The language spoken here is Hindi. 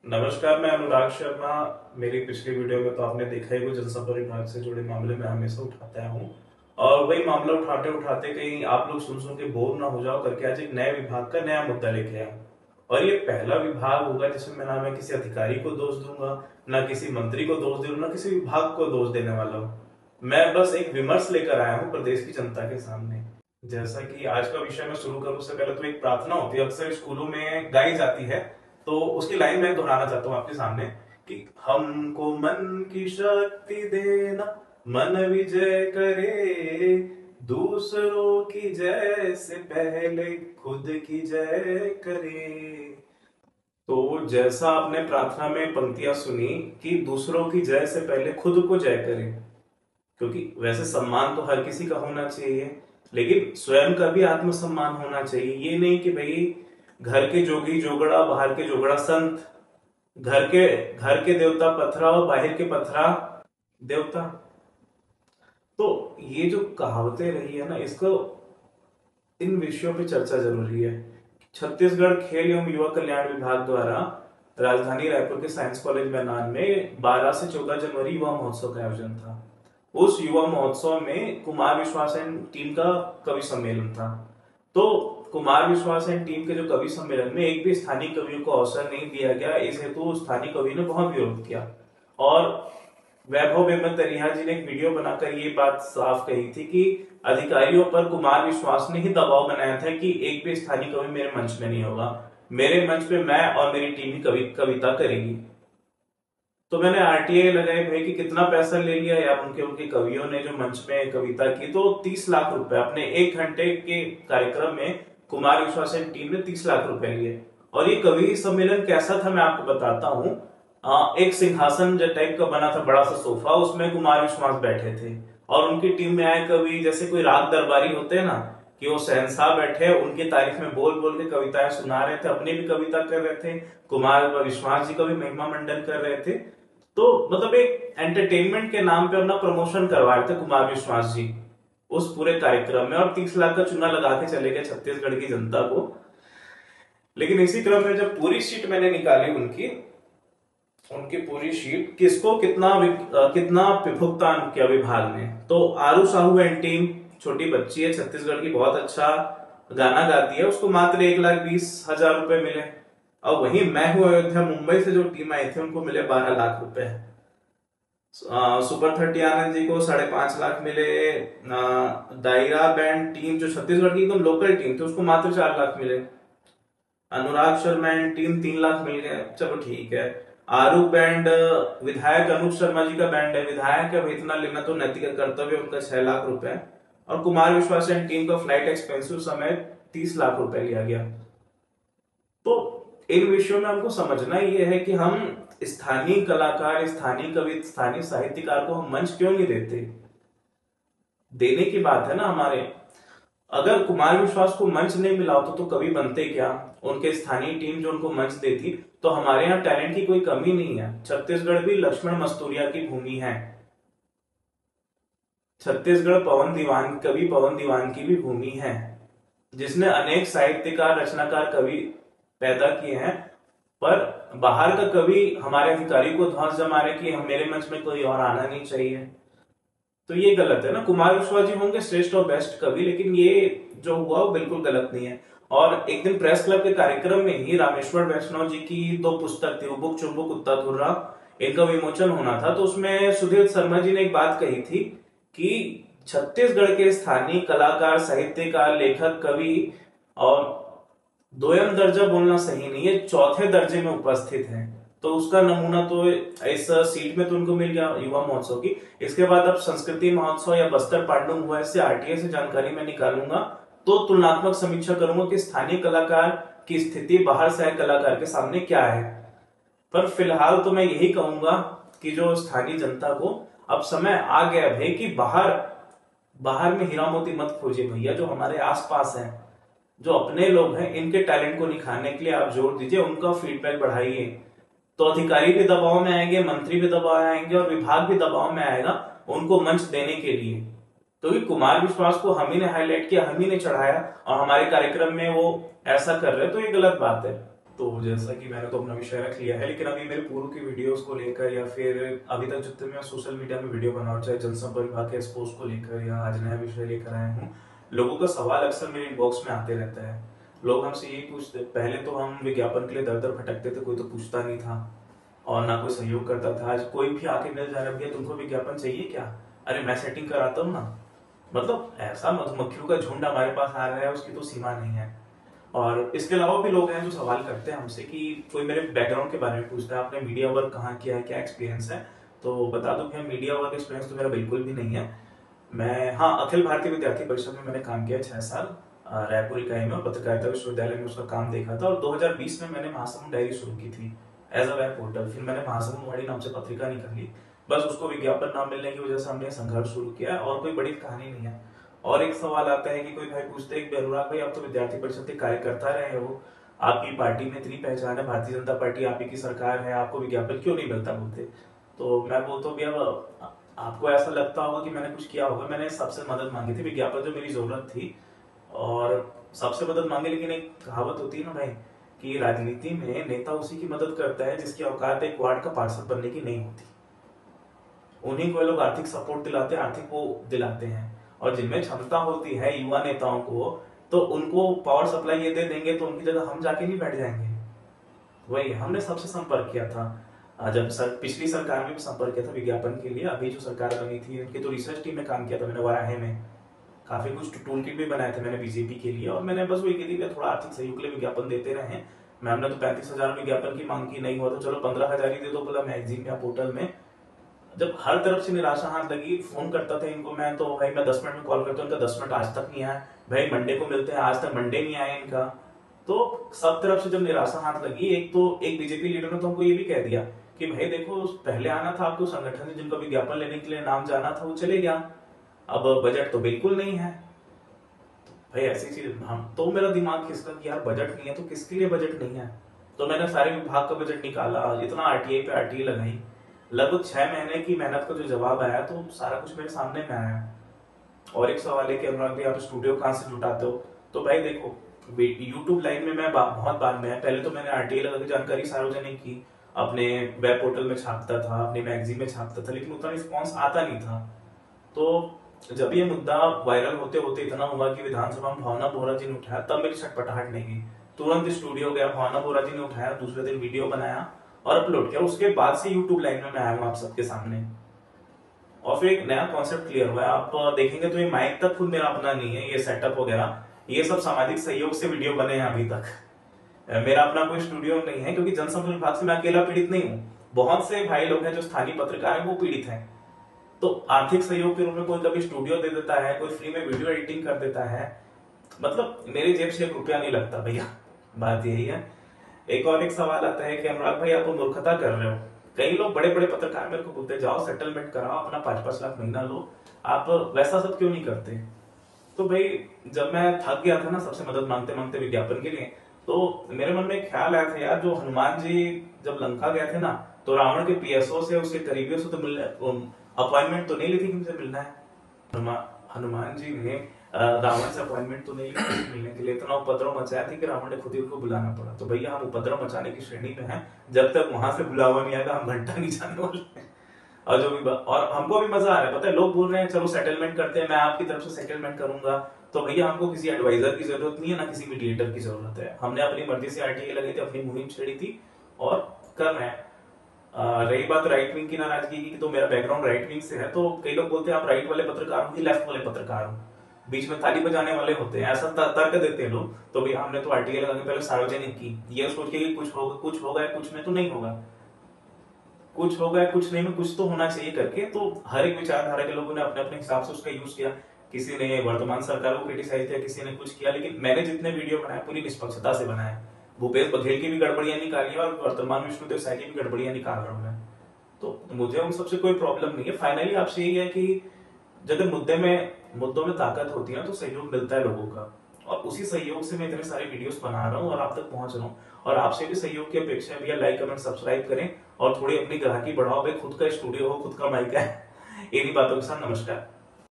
नमस्कार, मैं अनुराग शर्मा। मेरी पिछली वीडियो में तो आपने देखा ही, वो जनसंपर्क विभाग से जुड़े मामले में हमेशा उठाता हूँ। और वही मामला उठाते उठाते कहीं आप लोग सुन सुन के बोर ना हो जाओ करके आज एक नए विभाग का नया मुद्दा लेके आया हूँ। और ये पहला विभाग होगा जिसमें मैं किसी अधिकारी को दोष दूंगा, ना किसी मंत्री को दोष दूंगा, ना किसी विभाग को दोष देने वाला हूँ। मैं बस एक विमर्श लेकर आया हूँ प्रदेश की जनता के सामने। जैसा कि आज का विषय मैं शुरू करूँ उससे पहले तो एक प्रार्थना होती है, अक्सर स्कूलों में गाई जाती है। तो उसकी लाइन मैं दोहराना चाहता हूँ आपके सामने कि हमको मन की शक्ति देना, मन विजय करे, दूसरों की जय से पहले खुद की जय करे। तो जैसा आपने प्रार्थना में पंक्तियां सुनी कि दूसरों की जय से पहले खुद को जय करें, क्योंकि वैसे सम्मान तो हर किसी का होना चाहिए, लेकिन स्वयं का भी आत्मसम्मान होना चाहिए। ये नहीं कि भाई घर के जोगी जोगड़ा, बाहर के जोगड़ा संत, घर के देवता पथरा और बाहर के पथरा देवता। तो ये जो कहावतें रही है ना, इसको इन विषयों पे चर्चा जरूरी है। छत्तीसगढ़ खेल एवं युवा कल्याण विभाग द्वारा राजधानी रायपुर के साइंस कॉलेज मैदान में 12 से 14 जनवरी युवा महोत्सव का आयोजन था। उस युवा महोत्सव में कुमार विश्वास एंड टीम का कवि सम्मेलन था। तो कुमार विश्वास एंड टीम के जो कवि सम्मेलन में एक भी स्थानीय कवियों को अवसर नहीं दिया गया। इस हेतु स्थानीय कवि ने बहुत विरोध किया और वैभव बेमतरिया जी ने एक वीडियो बनाकर ये बात साफ कही थी कि अधिकारियों पर कुमार विश्वास ने ही दबाव बनाया था कि एक भी स्थानीय कवि मेरे मंच में नहीं होगा, मेरे मंच पे मैं और मेरी टीम ही कविता करेगी। तो मैंने आरटीआई लगाई भाई कि कितना पैसा ले लिया यार उनके उनके कवियों ने जो मंच में कविता की। तो 30 लाख रुपए अपने 1 घंटे के कार्यक्रम में कुमार विश्वास टीम ने 30 लाख रुपए लिए। और ये कवि सम्मेलन कैसा था मैं आपको बताता हूँ। एक सिंहासन जो टाइप का बना था, बड़ा सा सोफा, उसमें कुमार विश्वास बैठे थे और उनकी टीम में आए कवि जैसे कोई राग दरबारी होते हैं ना, कि वो शहंशाह बैठे उनकी तारीफ में बोल बोल के कविताएं सुना रहे थे, अपनी भी कविता कर रहे थे, कुमार विश्वास जी का भी महिमा मंडन कर रहे थे। तो मतलब एक एंटरटेनमेंट के नाम पे अपना प्रमोशन करवा रहे थे कुमार विश्वास जी उस पूरे कार्यक्रम में, और 30 लाख का चूना लगा के चले गए छत्तीसगढ़ की जनता को। लेकिन इसी क्रम में जब पूरी शीट मैंने निकाली उनकी उनकी पूरी शीट, किसको कितना भुगतान किया विभाग ने, तो आरू साहू एंड टीम, छोटी बच्ची है छत्तीसगढ़ की, बहुत अच्छा गाना गाती है, उसको मात्र 1,20,000 रुपए मिले। और वहीं मैं हूं अयोध्या मुंबई से जो टीम आई थी उनको मिले 12 लाख रुपए। सुपर 30 आनंद जी को 5.5 लाख मिले। दायरा बैंड टीम जो छत्तीसगढ़ की एकदम लोकल टीम थी उसको मात्र 4 लाख मिले। अनुराग शर्मा एंड टीम 3 लाख मिल गए, चलो ठीक है। आरू बैंड, विधायक अनूप शर्मा जी का बैंड है, विधायक है, इतना लेना तो नैतिक कर्तव्य, उनका 6 लाख रुपए। और कुमार विश्वास एंड टीम का फ्लाइट एक्सपेंसिव समेत 30 लाख रुपए लिया गया। तो इन विषयों में हमको समझना ये है कि हम स्थानीय कलाकार, स्थानीय कवि, स्थानीय साहित्यकार को हम मंच क्यों नहीं देते। देने की बात है ना हमारे। अगर कुमार विश्वास को मंच नहीं मिला होता तो कवि बनते क्या, उनके स्थानीय टीम जो उनको मंच देती। तो हमारे यहाँ टैलेंट की कोई कमी नहीं है। छत्तीसगढ़ भी लक्ष्मण मस्तूरिया की भूमि है। छत्तीसगढ़ कवि पवन दीवान की भी भूमि है, जिसने अनेक साहित्यकार, रचनाकार, कवि पैदा किए हैं। पर बाहर का कवि हमारे अधिकारी को ध्वंस जमा रहे कि हम मेरे मंच में कोई और आना नहीं चाहिए। तो ये गलत है ना। कुमार विश्वास जी होंगे श्रेष्ठ और बेस्ट कवि, लेकिन ये जो हुआ वो बिल्कुल गलत नहीं है। और एक दिन प्रेस क्लब के कार्यक्रम में ही रामेश्वर वैष्णव जी की 2 पुस्तक थी, उबुक चुबुक कुत्ता थुर्रा, इनका विमोचन होना था। तो उसमें सुधीर शर्मा जी ने एक बात कही थी कि छत्तीसगढ़ के स्थानीय कलाकार, साहित्यकार, लेखक, कवि और दोयम दर्जा बोलना सही नहीं है, चौथे दर्जे में उपस्थित हैं। तो उसका नमूना तो इस सीट में तो उनको मिल गया युवा महोत्सव की। इसके बाद अब संस्कृति महोत्सव या बस्तर पांडुम हुआ, इससे आरटीआई से जानकारी मैं निकालूंगा, तो तुलनात्मक समीक्षा करूंगा कि स्थानीय कलाकार की स्थिति बाहर से आए कलाकार के सामने क्या है। पर फिलहाल तो मैं यही कहूंगा कि जो स्थानीय जनता को अब समय आ गया है कि बाहर बाहर में हीरा मोती मत खोजिए भैया। जो हमारे आसपास हैं, जो अपने लोग हैं, इनके टैलेंट को निखारने के लिए आप जोर दीजिए, उनका फीडबैक बढ़ाइए। तो अधिकारी भी दबाव में आएंगे, मंत्री भी दबाव में आएंगे और विभाग भी दबाव में आएगा उनको मंच देने के लिए। तो कुमार विश्वास को हम ही ने हाईलाइट किया, हम ही ने चढ़ाया और हमारे कार्यक्रम में वो ऐसा कर रहे, तो ये गलत बात है। तो जैसा कि मैंने तो अपना विषय रख लिया है, लेकिन अभी मेरे पूर्व की वीडियोस को लेकर या फिर अभी तक जितने मैं सोशल मीडिया में वीडियो बना हूं, चाहे जनसंपर्क विभाग के एक्सपोज को लेकर या आज नया विषय लेकर आया हूँ, लोगों का सवाल अक्सर मेरे इनबॉक्स में आते रहता है। लोग हमसे यही पूछते, पहले तो हम विज्ञापन के लिए दर दर भटकते थे, कोई तो पूछता नहीं था और ना कोई सहयोग करता था। आज कोई भी आके मिल जा रहा है, भैया तुमको विज्ञापन चाहिए क्या? अरे मैं सेटिंग कराता हूँ ना। मतलब ऐसा मधुमक्खियों का झुंड हमारे पास आ रहा है, उसकी तो सीमा नहीं है। और इसके अलावा भी लोग हैं जो सवाल करते हैं हमसे कि कोई मेरे बैकग्राउंड के बारे में पूछता है, आपने मीडिया वर्क कहाँ किया है, क्या एक्सपीरियंस है? तो बता दूं कि मीडिया वर्क एक्सपीरियंस तो मेरा बिल्कुल भी नहीं है। मैं हाँ, अखिल भारतीय विद्यार्थी परिषद में मैंने काम किया 6 साल, रायपुर इकाई में, और पत्रकारिता विश्वविद्यालय में उसका काम देखा था। और 2020 में मैंने महासमुंद डायरी शुरू की थी एज अ वेब पोर्टल। फिर मैंने महासमुंद वाड़ी नाम से पत्रिका निकाली, बस उसको विज्ञापन नाम मिलने की वजह से हमने संघर्ष शुरू किया, और कोई बड़ी कहानी नहीं है। और एक सवाल आता है कि कोई भाई पूछते हैं कि अनुराग भाई, आप तो विद्यार्थी परिषद के कार्यकर्ता रहे हो, आपकी पार्टी में इतनी पहचान है, भारतीय जनता पार्टी आप ही की सरकार है, आपको विज्ञापन क्यों नहीं मिलता? बोलते। तो मैं बोलता हूँ भैया, आपको ऐसा लगता होगा कि मैंने कुछ किया होगा, मैंने सबसे मदद मांगी थी, विज्ञापन जो मेरी जरूरत थी और सबसे मदद मांगी। लेकिन एक कहावत होती है ना भाई, कि राजनीति में नेता उसी की मदद करता है जिसकी औकात एक वार्ड का पार्षद बनने की नहीं होती। उन्हीं को लोग आर्थिक सपोर्ट दिलाते हैं, आर्थिक वो दिलाते हैं। और जिनमें क्षमता होती है युवा नेताओं को, तो उनको पावर सप्लाई ये दे देंगे, तो उनकी जगह हम जाके नहीं बैठ जाएंगे। वही हमने सबसे संपर्क किया था। जब पिछली सरकार में भी संपर्क किया था विज्ञापन के लिए। अभी जो सरकार बनी थी उनकी तो रिसर्च टीम में काम किया था मैंने, वाराहे में काफी कुछ टूल किट भी बनाए थे मैंने बीजेपी के लिए। और मैंने बस वही की थी, थोड़ा आर्थिक सहयोग के लिए विज्ञापन देते रहे। मैम ने तो 35,000 विज्ञापन की मांग की, नहीं हुआ तो चलो 15,000 ही दे दो, बोला मैगजीन या पोर्टल में। जब हर तरफ से निराशा हाथ लगी, फोन करता था इनको मैं, तो भाई मैं 10 मिनट में कॉल करता हूँ, इनका 10 मिनट आज तक नहीं आया। भाई मंडे को मिलते हैं, आज तक मंडे नहीं आया इनका। तो सब तरफ से जब निराशा हाथ लगी, एक बीजेपी लीडर ने तो हमको ये भी कह दिया कि भाई देखो, पहले आना था आपको संगठन से, जिनका विज्ञापन लेने के लिए नाम जाना था वो चले गया, अब बजट तो बिल्कुल नहीं है। भाई ऐसी चीज, हम तो मेरा दिमाग खिसका कि यार बजट नहीं है तो किसके लिए बजट नहीं है? तो मैंने सारे विभाग का बजट निकाला, इतना आरटीआई पे आरटीआई लगाई, लगभग 6 महीने की मेहनत का जो जवाब आया, तो सारा कुछ मेरे सामने में आया। और एक सवाल है कि अनुराग भाई आप स्टूडियो कहाँ से जुटाते हो? तो भाई देखो, यूट्यूब लाइन में मैं बहुत बाद में है। पहले तो मैंने आरटीआई लगा के जानकारी सार्वजनिक की, अपने वेब पोर्टल में छापता था, अपनी मैगजीन में छापता था, लेकिन उतना रिस्पॉन्स आता नहीं था। तो जब ये मुद्दा वायरल होते होते इतना हुआ कि विधानसभा में भावना बोरा जी ने उठाया, तब मेरी छटपटाहट नहीं गई। तुरंत स्टूडियो गया, भावना बोरा जी ने उठाया, दूसरे दिन वीडियो बनाया और अपलोड किया। उसके बाद से यूट्यूब लाइन में मैं आया हूँ आप सबके सामने। और फिर एक नया कॉन्सेप्ट क्लियर हुआ है, आप देखेंगे तो ये माइक तक खुद मेरा अपना नहीं है, ये सेटअप वगैरह ये सब सामाजिक सहयोग से वीडियो बने हैं अभी तक। मेरा अपना कोई स्टूडियो नहीं है, क्योंकि जनसंपर्क विभाग से मैं अकेला पीड़ित नहीं हूँ। बहुत से भाई लोग हैं जो स्थानीय पत्रकार हैं, वो पीड़ित हैं। तो आर्थिक सहयोग के रूप में कोई कभी स्टूडियो दे देता है, कोई फ्री में वीडियो एडिटिंग कर देता है, मतलब मेरी जेब से 1 रुपया नहीं लगता भैया, बात यही है। एक सवाल आता है कि अनुराग भाई आप मूर्खता कर रहे हो। कई लोग बड़े बड़े पत्रकार मेरे को बोलते हैं जाओ सेटलमेंट कराओ, अपना 5-5 लाख महीना लो, आप वैसा सब क्यों नहीं करते? तो भाई जब मैं थक गया था ना सबसे मदद मांगते मांगते विज्ञापन के लिए, तो मेरे मन में एक ख्याल आया था, यार जो हनुमान जी जब लंका गए थे ना, तो रावण के पीएसओ से उसके करीबियों से तो मिलने अपॉइंटमेंट तो नहीं ली थी कि मुझे मिलना है। हनुमान जी ने रावण से अपॉइंटमेंट तो नहीं ली मिलने के लिए, इतना उपद्रव मचाया था कि रावण ने खुद ही उनको बुलाना पड़ा। तो भैया हम उपद्रव मचाने की श्रेणी में हैं, जब तक वहां से बुलावा नहीं आएगा हम घंटा नहीं जाने वाले हैं। और जो भी और हमको भी मजा आ रहा है, पता है, लोग बोल रहे हैं चलो सेटलमेंट करते हैं, मैं आपकी तरफ से सेटलमेंट करूंगा। तो भैया हमको किसी एडवाइजर की जरूरत नहीं है, ना किसी मीडिएटर की जरूरत है। हमने अपनी मर्जी से आरटीआई लगाई थी, अपनी मुहिम छेड़ी थी और कर रहे हैं। रही बात राइट विंग की नाराजगी की, तो मेरा बैकग्राउंड राइट विंग से है, तो कई लोग बोलते हैं आप राइट वाले पत्रकार हो कि लेफ्ट वाले पत्रकार हो, बीच में ताली बजाने वाले होते हैं, ऐसा तर्क देते हैं लोग। तो भैया हमने तो आरटीआई लगा के पहले सार्वजनिक की, ये सोच के कि कुछ होगा कुछ में तो नहीं होगा, कुछ होगा कुछ नहीं में कुछ तो होना चाहिए करके। तो हर एक विचारधारा के लोगों ने अपने अपने हिसाब से उसका यूज किया। किसी ने वर्तमान सरकार को क्रिटिसाइज किया, किसी ने कुछ किया, लेकिन मैंने जितने वीडियो बनाए पूरी निष्पक्षता से बनाए। भूपेश बघेल की भी गड़बड़ियां निकाली और वर्तमान विष्णुदेव साय की भी गड़बड़ियां निकाल रहा हूं मैं। तो मुझे उन सबसे कोई प्रॉब्लम नहीं है। फाइनली आपसे यही है कि जब मुद्दों में ताकत होती है तो सहयोग मिलता है लोगों का, और उसी सहयोग से मैं इतने सारे वीडियोस बना रहा हूँ और आप तक पहुंच रहा हूँ। और आपसे भी सहयोग की अपेक्षा है भैया, लाइक कमेंट सब्सक्राइब करें और थोड़ी अपनी ग्राहकी बढ़ाओ। भाई खुद का स्टूडियो हो, खुद का माइक है। इन्हीं बातों के साथ नमस्कार।